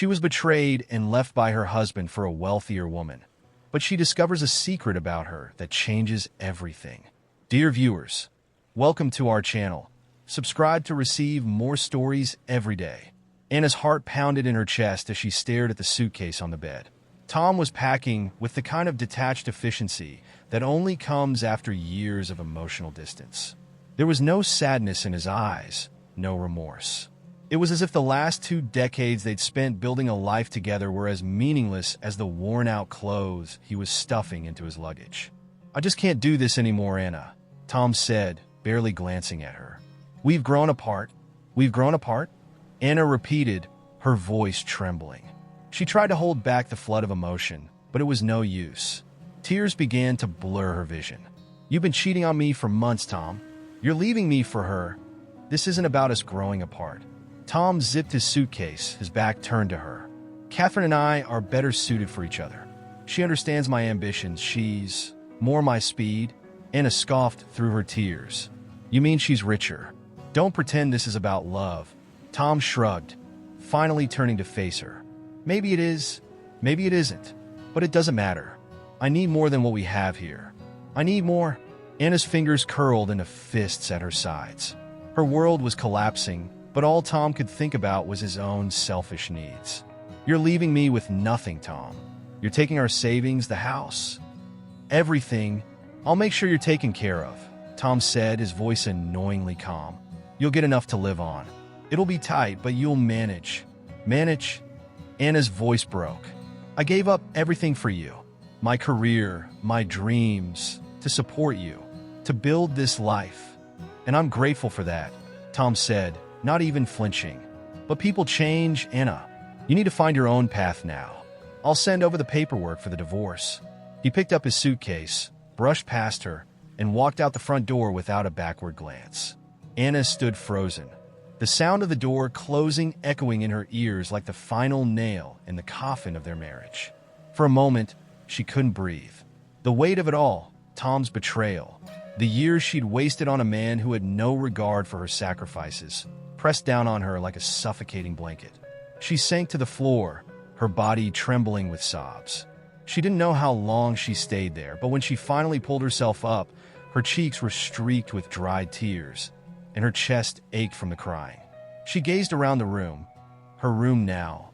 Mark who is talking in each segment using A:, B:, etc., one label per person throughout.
A: She was betrayed and left by her husband for a wealthier woman, but she discovers a secret about her that changes everything. Dear viewers, welcome to our channel. Subscribe to receive more stories every day. Anna's heart pounded in her chest as she stared at the suitcase on the bed. Tom was packing with the kind of detached efficiency that only comes after years of emotional distance. There was no sadness in his eyes, no remorse. It was as if the last 2 decades they'd spent building a life together were as meaningless as the worn-out clothes he was stuffing into his luggage. "I just can't do this anymore, Anna," Tom said, barely glancing at her. "We've grown apart. We've grown apart?" Anna repeated, her voice trembling. She tried to hold back the flood of emotion, but it was no use. Tears began to blur her vision. "You've been cheating on me for months, Tom. You're leaving me for her. This isn't about us growing apart." Tom zipped his suitcase, his back turned to her. "Catherine and I are better suited for each other. She understands my ambitions. She's more my speed." Anna scoffed through her tears. "You mean she's richer? Don't pretend this is about love." Tom shrugged, finally turning to face her. "Maybe it is, maybe it isn't, but it doesn't matter. I need more than what we have here. I need more." Anna's fingers curled into fists at her sides. Her world was collapsing, but all Tom could think about was his own selfish needs. "You're leaving me with nothing, Tom. You're taking our savings, the house, everything. I'll make sure you're taken care of," Tom said, his voice annoyingly calm. "You'll get enough to live on. It'll be tight, but you'll manage." "Manage?" Anna's voice broke. "I gave up everything for you. My career, my dreams, to support you, to build this life. And I'm grateful for that," Tom said, not even flinching. "But people change, Anna. You need to find your own path now. I'll send over the paperwork for the divorce." He picked up his suitcase, brushed past her, and walked out the front door without a backward glance. Anna stood frozen, the sound of the door closing echoing in her ears like the final nail in the coffin of their marriage. For a moment, she couldn't breathe. The weight of it all, Tom's betrayal, the years she'd wasted on a man who had no regard for her sacrifices, pressed down on her like a suffocating blanket. She sank to the floor, her body trembling with sobs. She didn't know how long she stayed there, but when she finally pulled herself up, her cheeks were streaked with dried tears, and her chest ached from the crying. She gazed around the room, her room now,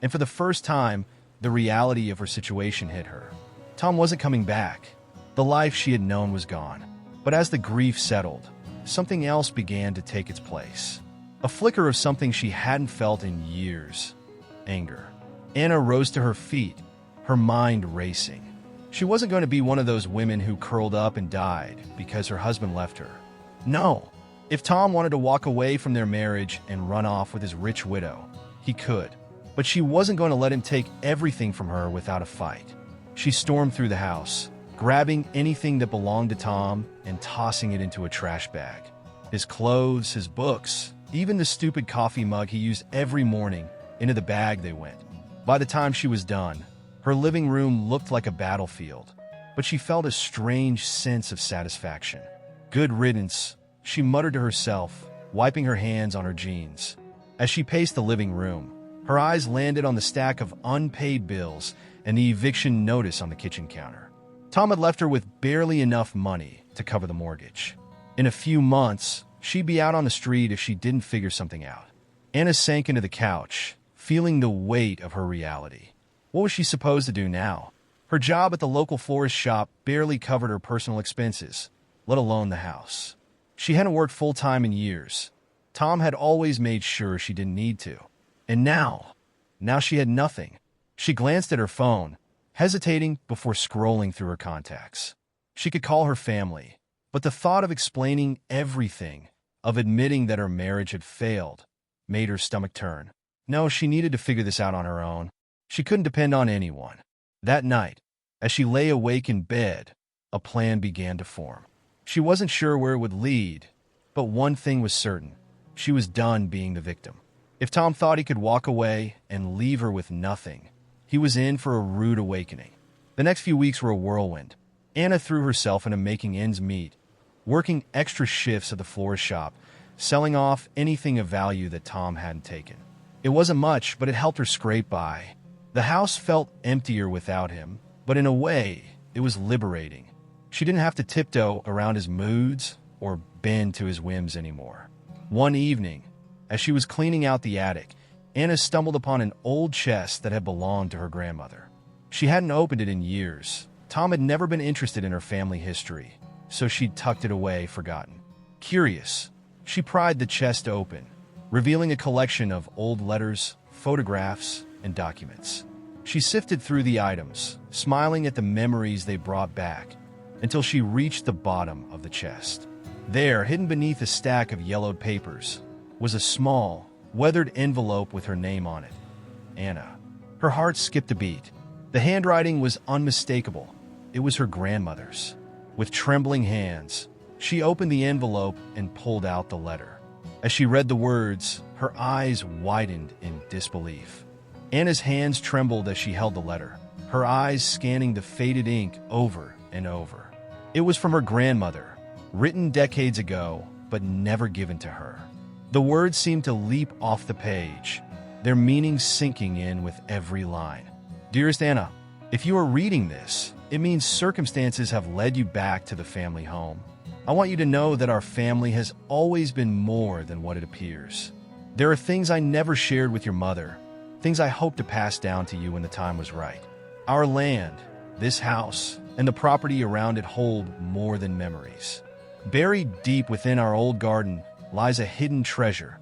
A: and for the first time, the reality of her situation hit her. Tom wasn't coming back. The life she had known was gone. But as the grief settled, something else began to take its place. A flicker of something she hadn't felt in years. Anger. Anna rose to her feet, her mind racing. She wasn't going to be one of those women who curled up and died because her husband left her. No. If Tom wanted to walk away from their marriage and run off with his rich widow, he could. But she wasn't going to let him take everything from her without a fight. She stormed through the house, grabbing anything that belonged to Tom and tossing it into a trash bag. His clothes, his books, even the stupid coffee mug he used every morning, into the bag they went. By the time she was done, her living room looked like a battlefield, but she felt a strange sense of satisfaction. "Good riddance," she muttered to herself, wiping her hands on her jeans. As she paced the living room, her eyes landed on the stack of unpaid bills and the eviction notice on the kitchen counter. Tom had left her with barely enough money to cover the mortgage. In a few months, she'd be out on the street if she didn't figure something out. Anna sank into the couch, feeling the weight of her reality. What was she supposed to do now? Her job at the local florist shop barely covered her personal expenses, let alone the house. She hadn't worked full-time in years. Tom had always made sure she didn't need to. And now she had nothing. She glanced at her phone, hesitating before scrolling through her contacts. She could call her family, but the thought of explaining everything, of admitting that her marriage had failed, made her stomach turn. No, she needed to figure this out on her own. She couldn't depend on anyone. That night, as she lay awake in bed, a plan began to form. She wasn't sure where it would lead, but one thing was certain. She was done being the victim. If Tom thought he could walk away and leave her with nothing, he was in for a rude awakening. The next few weeks were a whirlwind. Anna threw herself into making ends meet, working extra shifts at the florist shop, selling off anything of value that Tom hadn't taken. It wasn't much, but it helped her scrape by. The house felt emptier without him, but in a way, it was liberating. She didn't have to tiptoe around his moods or bend to his whims anymore. One evening, as she was cleaning out the attic, Anna stumbled upon an old chest that had belonged to her grandmother. She hadn't opened it in years. Tom had never been interested in her family history, so she'd tucked it away, forgotten. Curious, she pried the chest open, revealing a collection of old letters, photographs, and documents. She sifted through the items, smiling at the memories they brought back, until she reached the bottom of the chest. There, hidden beneath a stack of yellowed papers, was a small, weathered envelope with her name on it. Anna. Her heart skipped a beat. The handwriting was unmistakable. It was her grandmother's. With trembling hands, she opened the envelope and pulled out the letter. As she read the words, her eyes widened in disbelief. Anna's hands trembled as she held the letter, her eyes scanning the faded ink over and over. It was from her grandmother, written decades ago, but never given to her. The words seemed to leap off the page, their meaning sinking in with every line. Dearest Anna, if you are reading this, it means circumstances have led you back to the family home. I want you to know that our family has always been more than what it appears. There are things I never shared with your mother, things I hope to pass down to you when the time was right. Our land, this house, and the property around it hold more than memories. Buried deep within our old garden lies a hidden treasure,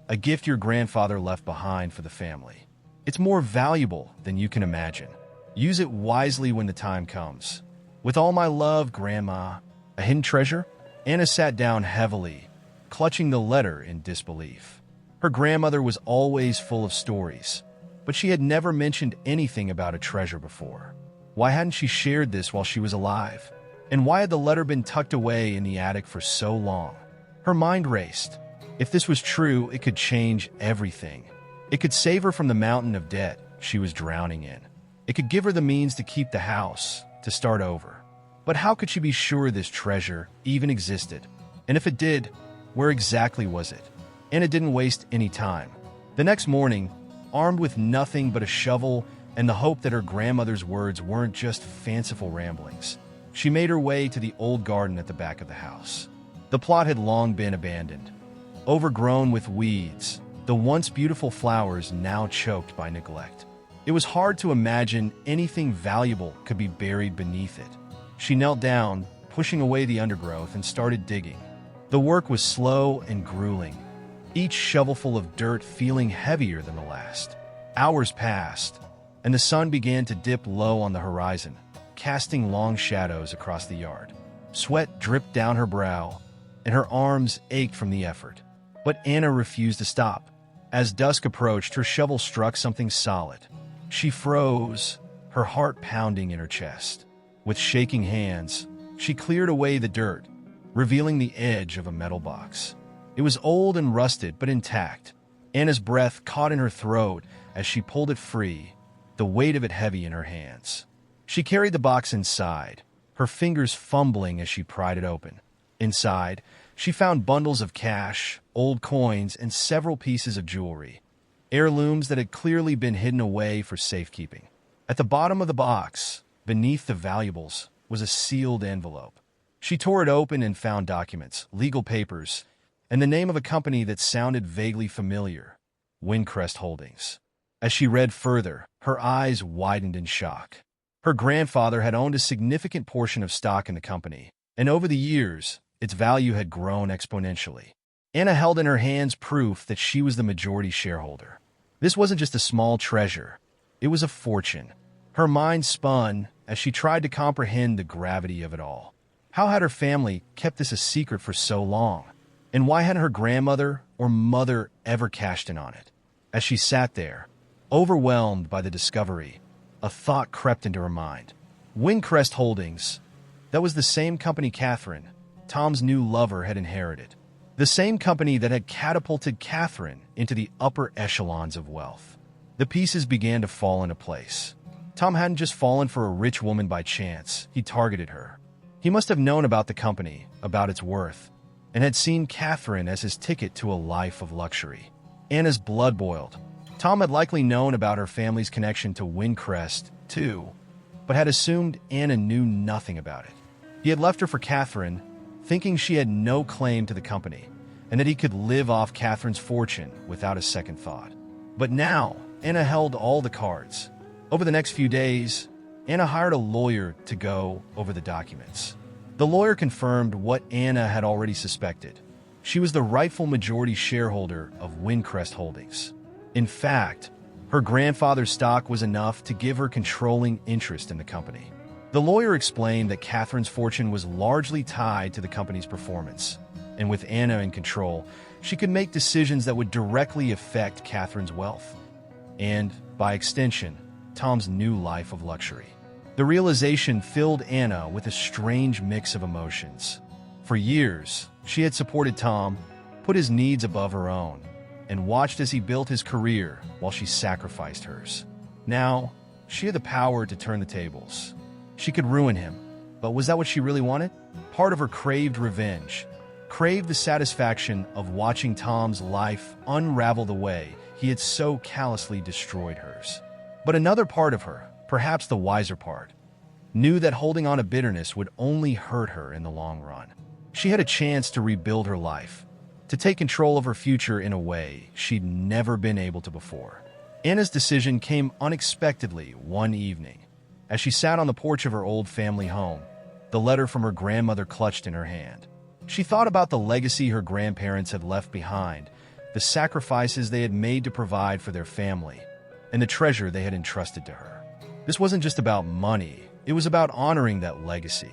A: a gift your grandfather left behind for the family. It's more valuable than you can imagine. Use it wisely when the time comes. With all my love, Grandma. A hidden treasure? Anna sat down heavily, clutching the letter in disbelief. Her grandmother was always full of stories, but she had never mentioned anything about a treasure before. Why hadn't she shared this while she was alive? And why had the letter been tucked away in the attic for so long? Her mind raced. If this was true, it could change everything. It could save her from the mountain of debt she was drowning in. It could give her the means to keep the house, to start over. But how could she be sure this treasure even existed? And if it did, where exactly was it? Anna didn't waste any time. The next morning, armed with nothing but a shovel and the hope that her grandmother's words weren't just fanciful ramblings, she made her way to the old garden at the back of the house. The plot had long been abandoned. Overgrown with weeds, the once beautiful flowers now choked by neglect. It was hard to imagine anything valuable could be buried beneath it. She knelt down, pushing away the undergrowth, and started digging. The work was slow and grueling, each shovelful of dirt feeling heavier than the last. Hours passed, and the sun began to dip low on the horizon, casting long shadows across the yard. Sweat dripped down her brow, and her arms ached from the effort. But Anna refused to stop. As dusk approached, her shovel struck something solid. She froze, her heart pounding in her chest. With shaking hands, she cleared away the dirt, revealing the edge of a metal box. It was old and rusted, but intact. Anna's breath caught in her throat as she pulled it free, the weight of it heavy in her hands. She carried the box inside, her fingers fumbling as she pried it open. Inside, she found bundles of cash, old coins, and several pieces of jewelry, heirlooms that had clearly been hidden away for safekeeping. At the bottom of the box, beneath the valuables, was a sealed envelope. She tore it open and found documents, legal papers, and the name of a company that sounded vaguely familiar, Windcrest Holdings. As she read further, her eyes widened in shock. Her grandfather had owned a significant portion of stock in the company, and over the years, its value had grown exponentially. Anna held in her hands proof that she was the majority shareholder. This wasn't just a small treasure, it was a fortune. Her mind spun as she tried to comprehend the gravity of it all. How had her family kept this a secret for so long? And why hadn't her grandmother or mother ever cashed in on it? As she sat there, overwhelmed by the discovery, a thought crept into her mind. Windcrest Holdings, that was the same company Catherine, Tom's new lover, had inherited. The same company that had catapulted Catherine into the upper echelons of wealth. The pieces began to fall into place. Tom hadn't just fallen for a rich woman by chance, he targeted her. He must have known about the company, about its worth, and had seen Catherine as his ticket to a life of luxury. Anna's blood boiled. Tom had likely known about her family's connection to Windcrest, too, but had assumed Anna knew nothing about it. He had left her for Catherine, thinking she had no claim to the company, and that he could live off Catherine's fortune without a second thought. But now, Anna held all the cards. Over the next few days, Anna hired a lawyer to go over the documents. The lawyer confirmed what Anna had already suspected. She was the rightful majority shareholder of Windcrest Holdings. In fact, her grandfather's stock was enough to give her controlling interest in the company. The lawyer explained that Catherine's fortune was largely tied to the company's performance, and with Anna in control, she could make decisions that would directly affect Catherine's wealth, and, by extension, Tom's new life of luxury. The realization filled Anna with a strange mix of emotions. For years, she had supported Tom, put his needs above her own, and watched as he built his career while she sacrificed hers. Now, she had the power to turn the tables. She could ruin him, but was that what she really wanted? Part of her craved revenge, craved the satisfaction of watching Tom's life unravel the way he had so callously destroyed hers. But another part of her, perhaps the wiser part, knew that holding on to bitterness would only hurt her in the long run. She had a chance to rebuild her life, to take control of her future in a way she'd never been able to before. Anna's decision came unexpectedly one evening. As she sat on the porch of her old family home, the letter from her grandmother clutched in her hand. She thought about the legacy her grandparents had left behind, the sacrifices they had made to provide for their family, and the treasure they had entrusted to her. This wasn't just about money, it was about honoring that legacy.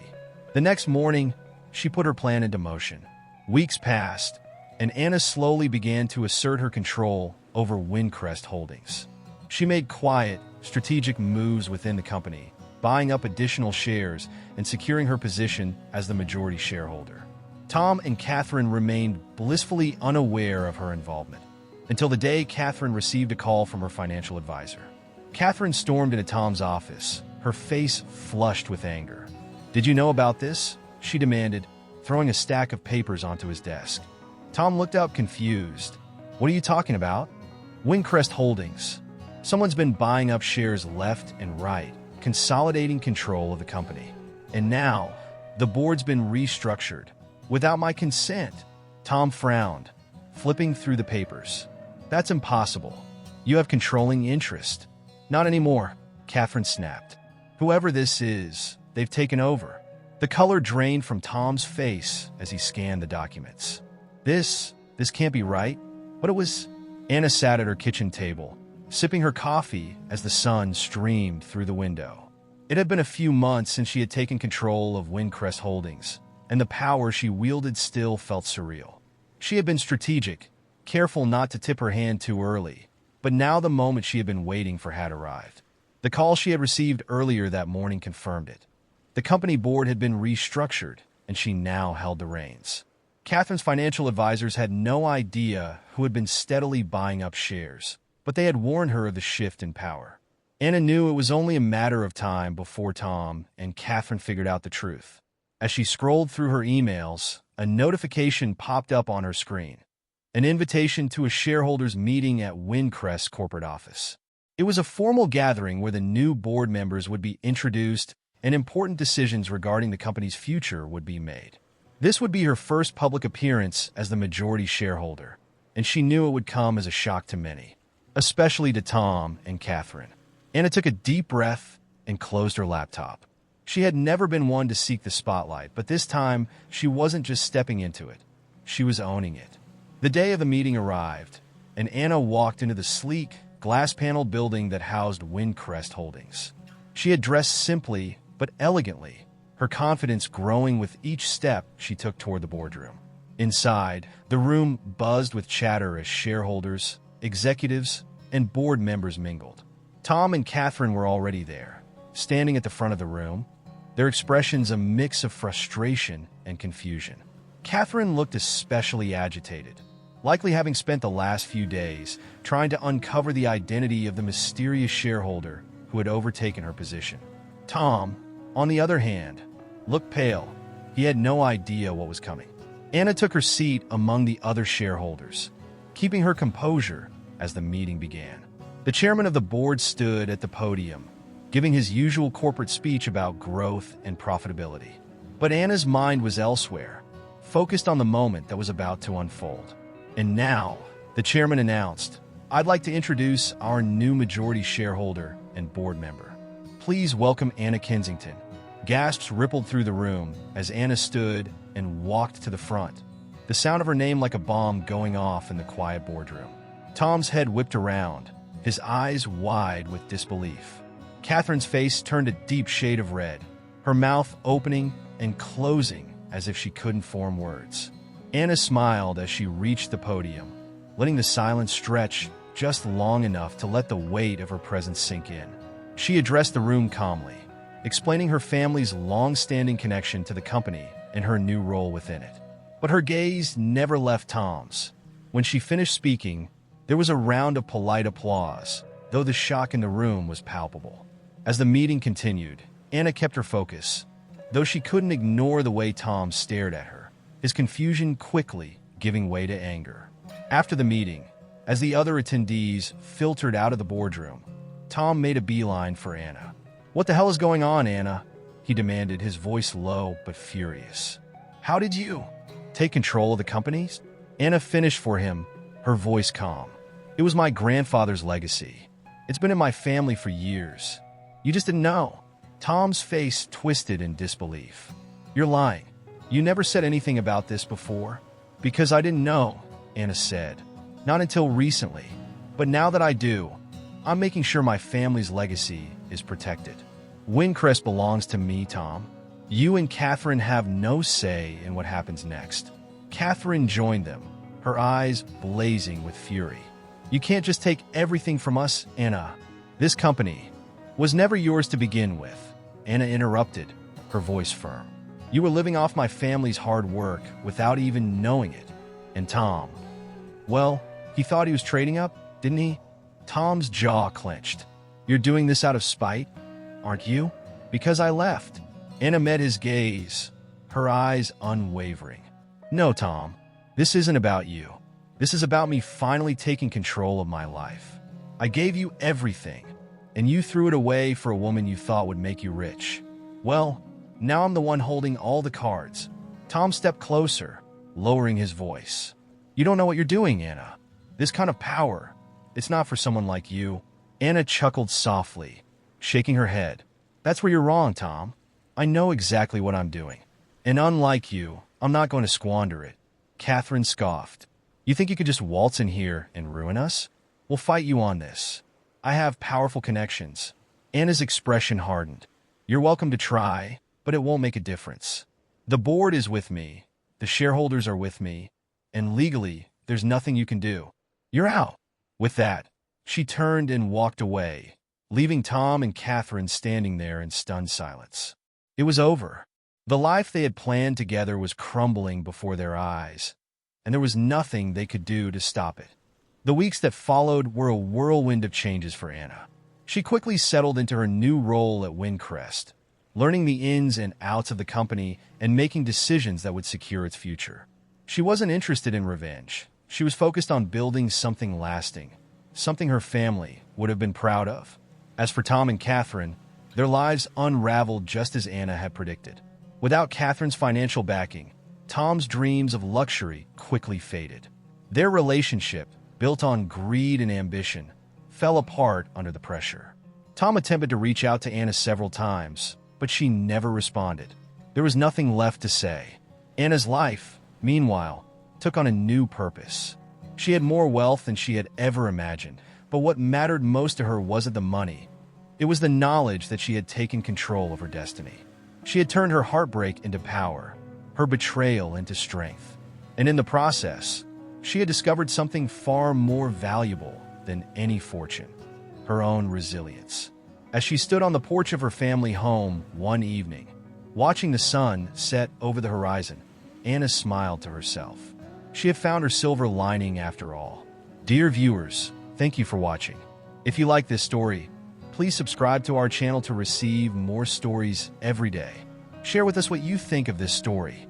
A: The next morning, she put her plan into motion. Weeks passed, and Anna slowly began to assert her control over Windcrest Holdings. She made quiet, strategic moves within the company, buying up additional shares and securing her position as the majority shareholder. Tom and Catherine remained blissfully unaware of her involvement, until the day Catherine received a call from her financial advisor. Catherine stormed into Tom's office, her face flushed with anger. "Did you know about this?" she demanded, throwing a stack of papers onto his desk. Tom looked up confused. "What are you talking about?" "Windcrest Holdings. Someone's been buying up shares left and right, consolidating control of the company. And now, the board's been restructured. Without my consent." Tom frowned, flipping through the papers. "That's impossible. You have controlling interest." "Not anymore," Catherine snapped. "Whoever this is, they've taken over." The color drained from Tom's face as he scanned the documents. This can't be right." But it was. Anna sat at her kitchen table, sipping her coffee as the sun streamed through the window. It had been a few months since she had taken control of Windcrest Holdings, and the power she wielded still felt surreal. She had been strategic, careful not to tip her hand too early, but now the moment she had been waiting for had arrived. The call she had received earlier that morning confirmed it. The company board had been restructured, and she now held the reins. Catherine's financial advisors had no idea who had been steadily buying up shares, but they had warned her of the shift in power. Anna knew it was only a matter of time before Tom and Catherine figured out the truth. As she scrolled through her emails, a notification popped up on her screen. An invitation to a shareholders' meeting at Windcrest's corporate office. It was a formal gathering where the new board members would be introduced and important decisions regarding the company's future would be made. This would be her first public appearance as the majority shareholder, and she knew it would come as a shock to many, especially to Tom and Catherine. Anna took a deep breath and closed her laptop. She had never been one to seek the spotlight, but this time she wasn't just stepping into it. She was owning it. The day of the meeting arrived, and Anna walked into the sleek, glass-paneled building that housed Windcrest Holdings. She had dressed simply but elegantly, her confidence growing with each step she took toward the boardroom. Inside, the room buzzed with chatter as shareholders, executives, and board members mingled. Tom and Catherine were already there, standing at the front of the room, their expressions a mix of frustration and confusion. Catherine looked especially agitated, likely having spent the last few days trying to uncover the identity of the mysterious shareholder who had overtaken her position. Tom, on the other hand, looked pale. He had no idea what was coming. Anna took her seat among the other shareholders, keeping her composure as the meeting began. The chairman of the board stood at the podium, giving his usual corporate speech about growth and profitability. But Anna's mind was elsewhere, focused on the moment that was about to unfold. And now, the chairman announced, "I'd like to introduce our new majority shareholder and board member. Please welcome Anna Kensington." Gasps rippled through the room as Anna stood and walked to the front, the sound of her name like a bomb going off in the quiet boardroom. Tom's head whipped around, his eyes wide with disbelief. Catherine's face turned a deep shade of red, her mouth opening and closing as if she couldn't form words. Anna smiled as she reached the podium, letting the silence stretch just long enough to let the weight of her presence sink in. She addressed the room calmly, explaining her family's long-standing connection to the company and her new role within it. But her gaze never left Tom's. When she finished speaking, there was a round of polite applause, though the shock in the room was palpable. As the meeting continued, Anna kept her focus, though she couldn't ignore the way Tom stared at her, his confusion quickly giving way to anger. After the meeting, as the other attendees filtered out of the boardroom, Tom made a beeline for Anna. "What the hell is going on, Anna?" he demanded, his voice low but furious. "How did you take control of the companies?" Anna finished for him, her voice calm. "It was my grandfather's legacy. It's been in my family for years. You just didn't know." Tom's face twisted in disbelief. "You're lying. You never said anything about this before." "Because I didn't know," Anna said. "Not until recently. But now that I do, I'm making sure my family's legacy is protected. Windcrest belongs to me, Tom. You and Catherine have no say in what happens next." Catherine joined them, her eyes blazing with fury. "You can't just take everything from us, Anna. This company was never yours to begin with," Anna interrupted, her voice firm. "You were living off my family's hard work without even knowing it. And Tom, well, he thought he was trading up, didn't he?" Tom's jaw clenched. "You're doing this out of spite, aren't you?" "Because I left." Anna met his gaze, her eyes unwavering. "No, Tom, this isn't about you. This is about me finally taking control of my life. I gave you everything, and you threw it away for a woman you thought would make you rich. Well, now I'm the one holding all the cards." Tom stepped closer, lowering his voice. "You don't know what you're doing, Anna. This kind of power, it's not for someone like you." Anna chuckled softly, shaking her head. "That's where you're wrong, Tom. I know exactly what I'm doing. And unlike you, I'm not going to squander it." Catherine scoffed. "You think you could just waltz in here and ruin us? We'll fight you on this. I have powerful connections." Anna's expression hardened. "You're welcome to try, but it won't make a difference. The board is with me, the shareholders are with me, and legally, there's nothing you can do. You're out." With that, she turned and walked away, leaving Tom and Catherine standing there in stunned silence. It was over. The life they had planned together was crumbling before their eyes, and there was nothing they could do to stop it. The weeks that followed were a whirlwind of changes for Anna. She quickly settled into her new role at Windcrest, learning the ins and outs of the company and making decisions that would secure its future. She wasn't interested in revenge. She was focused on building something lasting, something her family would have been proud of. As for Tom and Catherine, their lives unraveled just as Anna had predicted. Without Catherine's financial backing, Tom's dreams of luxury quickly faded. Their relationship, built on greed and ambition, fell apart under the pressure. Tom attempted to reach out to Anna several times, but she never responded. There was nothing left to say. Anna's life, meanwhile, took on a new purpose. She had more wealth than she had ever imagined, but what mattered most to her wasn't the money. It was the knowledge that she had taken control of her destiny. She had turned her heartbreak into power, her betrayal into strength. And in the process, she had discovered something far more valuable than any fortune: her own resilience. As she stood on the porch of her family home one evening, watching the sun set over the horizon, Anna smiled to herself. She had found her silver lining after all. Dear viewers, thank you for watching. If you like this story, please subscribe to our channel to receive more stories every day. Share with us what you think of this story.